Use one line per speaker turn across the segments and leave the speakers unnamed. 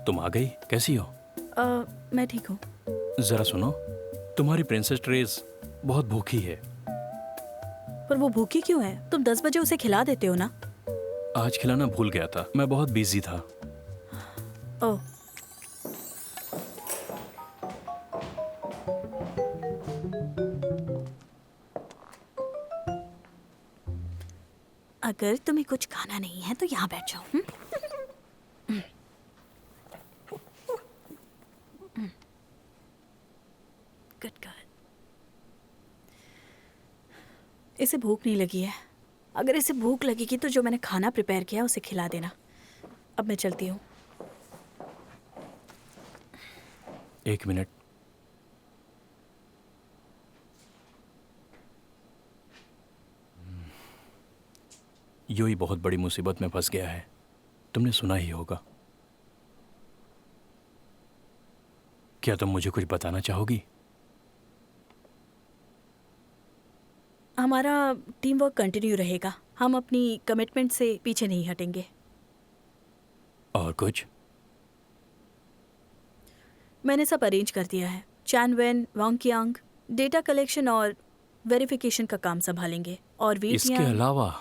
तुम आ गई, कैसी हो?
मैं ठीक हूँ।
जरा सुनो, तुम्हारी प्रिंसेस ट्रेस बहुत भूखी है।
पर वो भूखी क्यों है? तुम 10 बजे उसे खिला देते हो ना।
आज खिलाना भूल गया था, मैं बहुत बिजी था।
ओह, अगर तुम्हें कुछ खाना नहीं है तो यहाँ बैठ जाओ। Good girl. इसे भूख नहीं लगी है। अगर इसे भूख लगेगी तो जो मैंने खाना प्रिपेयर किया उसे खिला देना। अब मैं चलती हूँ।
एक मिनट। यूई बहुत बड़ी मुसीबत में फंस गया है, तुमने सुना ही होगा। क्या तुम मुझे कुछ बताना चाहोगी?
हमारा टीम वर्क कंटिन्यू रहेगा। हम अपनी कमिटमेंट से पीछे नहीं हटेंगे।
और कुछ?
मैंने सब अरेंज कर दिया है। चैन वेन, वांगकियांग डेटा कलेक्शन और वेरिफिकेशन का काम संभालेंगे और वी
इसके अलावा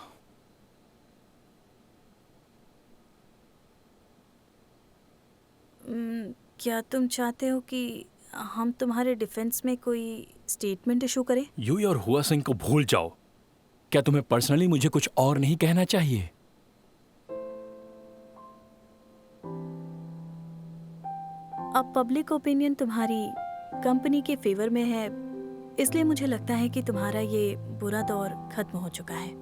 क्या तुम चाहते हो कि हम तुम्हारे डिफेंस में कोई स्टेटमेंट इशू करें?
यूई और हुआ सिंह को भूल जाओ। क्या तुम्हें पर्सनली मुझे कुछ और नहीं कहना चाहिए?
अब पब्लिक ओपिनियन तुम्हारी कंपनी के फेवर में है, इसलिए मुझे लगता है कि तुम्हारा ये बुरा दौर खत्म हो चुका है।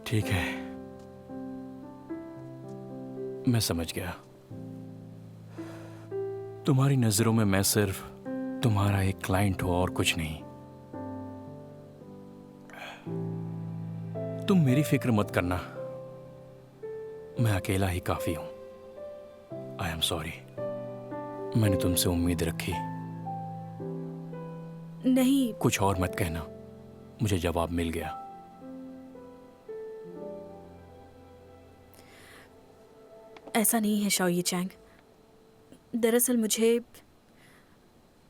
ठीक है, मैं समझ गया। तुम्हारी नजरों में मैं सिर्फ तुम्हारा एक क्लाइंट हूं और कुछ नहीं। तुम मेरी फिक्र मत करना, मैं अकेला ही काफी हूं। आई एम सॉरी, मैंने तुमसे उम्मीद रखी।
नहीं,
कुछ और मत कहना, मुझे जवाब मिल गया।
ऐसा नहीं है शाओ चैंग। दरअसल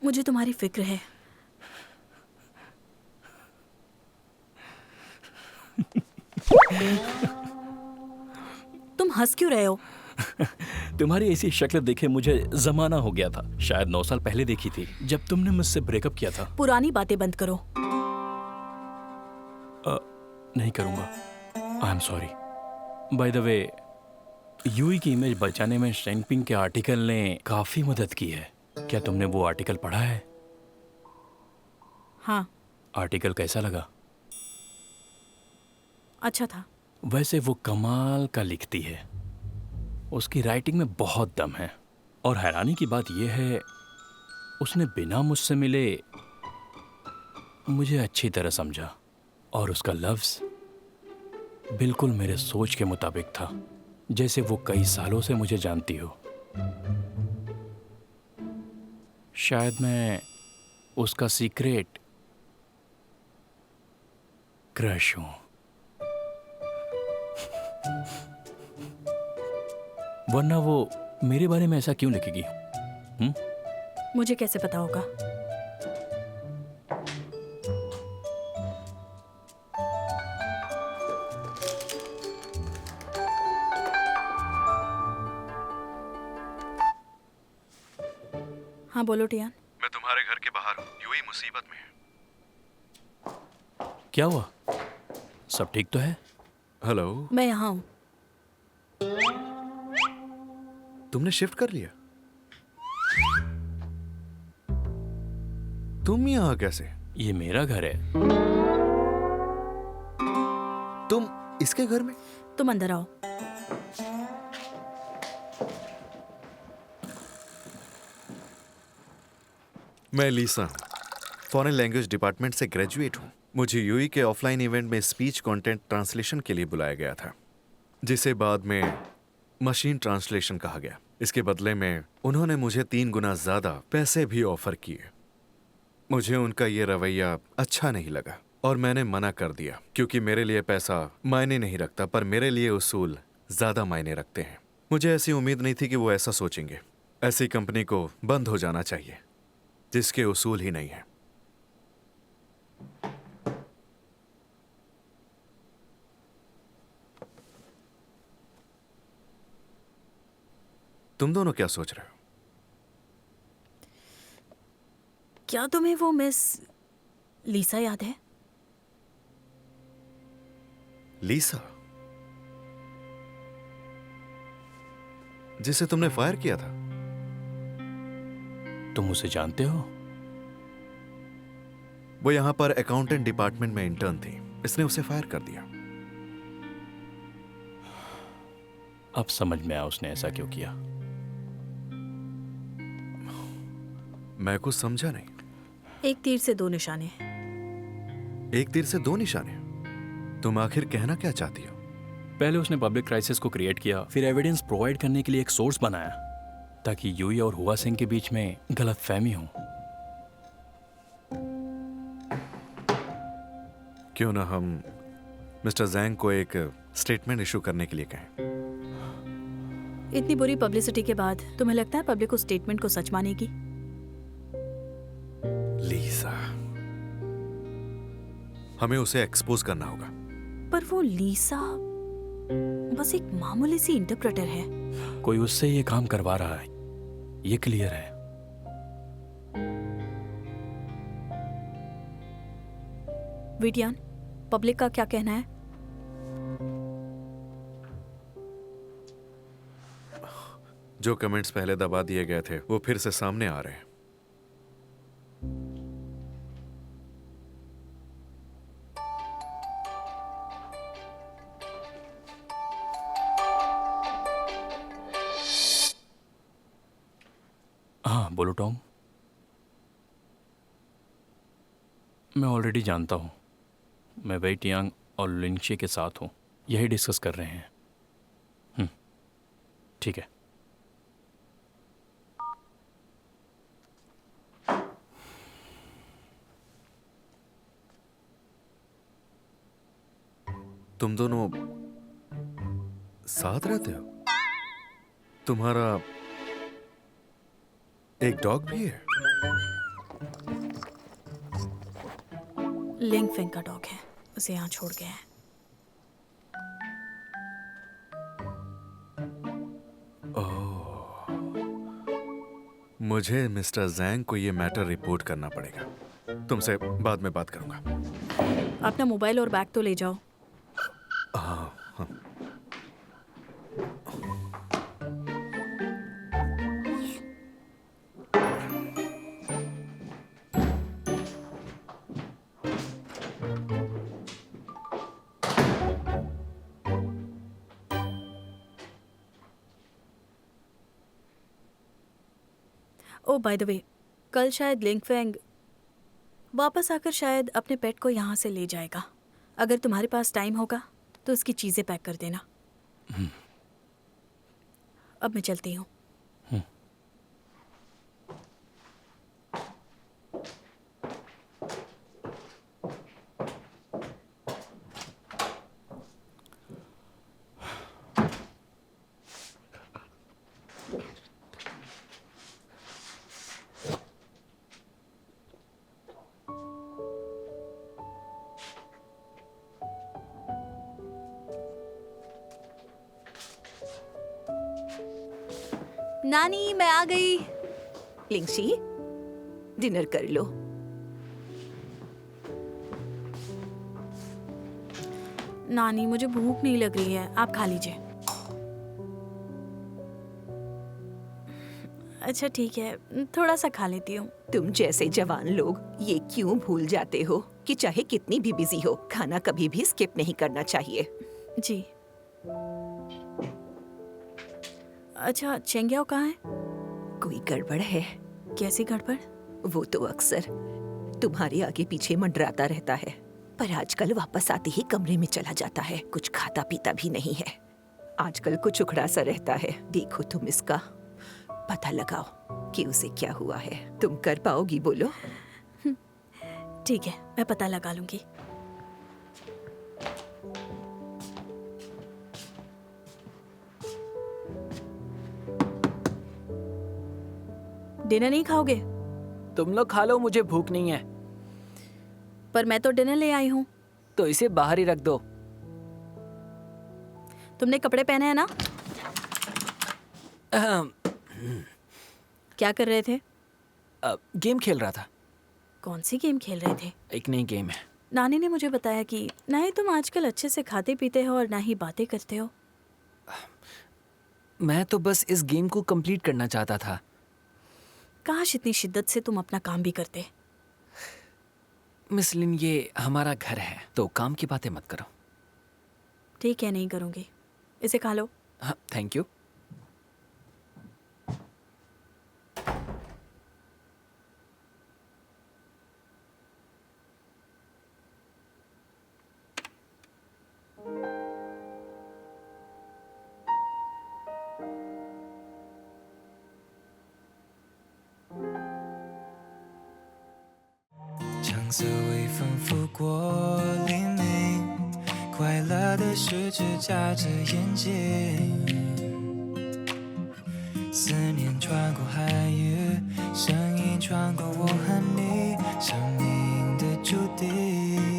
मुझे तुम्हारी फिक्र है। तुम हंस क्यों रहे हो?
तुम्हारी ऐसी शक्ल देखे मुझे जमाना हो गया था। शायद 9 साल पहले देखी थी, जब तुमने मुझसे ब्रेकअप किया था।
पुरानी बातें बंद करो।
नहीं करूंगा। I am sorry. By the way, यूई की इमेज बचाने में शेनपिंग के आर्टिकल ने काफी मदद की है। क्या तुमने वो आर्टिकल पढ़ा है?
हाँ,
आर्टिकल कैसा लगा?
अच्छा था।
वैसे वो कमाल का लिखती है, उसकी राइटिंग में बहुत दम है। और हैरानी की बात यह है, उसने बिना मुझसे मिले मुझे अच्छी तरह समझा और उसका लफ्ज बिल्कुल मेरे सोच के मुताबिक था, जैसे वो कई सालों से मुझे जानती हो। शायद मैं उसका सीक्रेट क्रश हूं। वरना वो मेरे बारे में ऐसा क्यों लिखेगी?
मुझे कैसे पता होगा? हाँ बोलो टियान।
मैं तुम्हारे घर के बाहर हूँ। यूई मुसीबत में है।
क्या हुआ? सब ठीक तो है?
हेलो,
मैं यहाँ हूँ।
तुमने शिफ्ट कर लिया? तुम यहाँ कैसे?
ये मेरा घर है।
तुम इसके घर में?
तुम अंदर आओ।
मैं लीसा हूँ, फॉरेन लैंग्वेज डिपार्टमेंट से ग्रेजुएट हूँ। मुझे यूई के ऑफलाइन इवेंट में स्पीच कंटेंट ट्रांसलेशन के लिए बुलाया गया था, जिसे बाद में मशीन ट्रांसलेशन कहा गया। इसके बदले में उन्होंने मुझे 3 गुना ज्यादा पैसे भी ऑफर किए। मुझे उनका ये रवैया अच्छा नहीं लगा। और मैंने मना कर दिया क्योंकि मेरे लिए पैसा मायने नहीं रखता, पर मेरे लिए उसूल ज्यादा मायने रखते हैं। मुझे ऐसी उम्मीद नहीं थी कि वो ऐसा सोचेंगे। ऐसी कंपनी को बंद हो जाना चाहिए जिसके उसूल ही नहीं है। तुम दोनों क्या सोच रहे हो?
क्या तुम्हें वो मिस लीसा याद है?
लीसा, जिसे तुमने फायर किया था?
तुम उसे जानते हो?
वो यहां पर अकाउंटेंट डिपार्टमेंट में इंटर्न थी। इसने उसे फायर कर दिया।
अब समझ में आया उसने ऐसा क्यों किया।
मैं कुछ समझा नहीं।
एक तीर से दो निशाने।
एक तीर से दो निशाने? तुम आखिर कहना क्या चाहती हो?
पहले उसने पब्लिक क्राइसिस को क्रिएट किया, फिर एविडेंस प्रोवाइड करने के लिए एक सोर्स बनाया ताकि यूई और हुआ सिंह के बीच में गलतफहमी हो।
क्यों ना हम मिस्टर जैंग को एक स्टेटमेंट इशू करने के लिए कहें।
इतनी बुरी पब्लिसिटी के बाद तुम्हें लगता है पब्लिक उस स्टेटमेंट को सच मानेगी?
लीसा, हमें उसे एक्सपोज करना होगा।
पर वो लीसा बस एक मामूली सी इंटरप्रेटर है।
कोई उससे ये काम करवा रहा है, ये क्लियर है।
विटियान, पब्लिक का क्या कहना है?
जो कमेंट्स पहले दबा दिए गए थे वो फिर से सामने आ रहे हैं।
हाँ बोलो टॉम। मैं ऑलरेडी जानता हूँ। मैं वही टियांग और लिंगशे के साथ हूँ, यही डिस्कस कर रहे हैं। ठीक है।
तुम दोनों साथ रहते हो? तुम्हारा एक डॉग भी है?
लिंग फेंग का डॉग है, उसे यहाँ छोड़ गए हैं।
मुझे मिस्टर जैंग को ये मैटर रिपोर्ट करना पड़ेगा। तुमसे बाद में बात करूंगा।
अपना मोबाइल और बैग तो ले जाओ। ओ बाय द वे, कल शायद लिंग फेंग वापस आकर शायद अपने पेट को यहाँ से ले जाएगा। अगर तुम्हारे पास टाइम होगा तो उसकी चीज़ें पैक कर देना। अब मैं चलती हूँ। नानी, मैं आ गई।
लिंगशी, डिनर कर लो।
नानी, मुझे भूख नहीं लग रही है, आप खा लीजिए। अच्छा ठीक है, थोड़ा सा खा लेती हूँ।
तुम जैसे जवान लोग ये क्यों भूल जाते हो कि चाहे कितनी भी बिजी हो, खाना कभी भी स्किप नहीं करना चाहिए।
जी। अच्छा, चेंग्याओ कहाँ है?
कोई गड़बड़ है?
कैसी गड़बड़?
वो तो अक्सर तुम्हारे आगे पीछे मंडराता रहता है, पर आजकल वापस आते ही कमरे में चला जाता है। कुछ खाता पीता भी नहीं है। आजकल कुछ उखड़ा सा रहता है। देखो तुम इसका पता लगाओ कि उसे क्या हुआ है। तुम कर पाओगी? बोलो।
ठीक है, मैं पता लगा लूंगी। डिनर नहीं खाओगे?
तुम लोग खा लो, मुझे भूख नहीं है।
पर मैं तो डिनर ले आई हूँ।
तो इसे बाहर ही रख दो।
तुमने कपड़े पहने हैं ना? क्या कर रहे थे?
गेम खेल रहा था।
कौन सी गेम खेल रहे थे?
एक नई गेम है।
नानी ने मुझे बताया कि ना ही तुम आजकल अच्छे से खाते पीते हो और ना ही बातें करते हो।
मैं तो बस इस गेम को कंप्लीट करना चाहता था।
काश इतनी शिद्दत से तुम अपना काम भी करते।
मिस लिन, ये हमारा घर है, तो काम की बातें मत करो।
ठीक है, नहीं करूँगी। इसे खा लो।
हाँ, थैंक यू।
橙色微风拂过黎明，快乐的十指夹着眼睛，思念穿过海域，声音穿过我和你，生命的注定。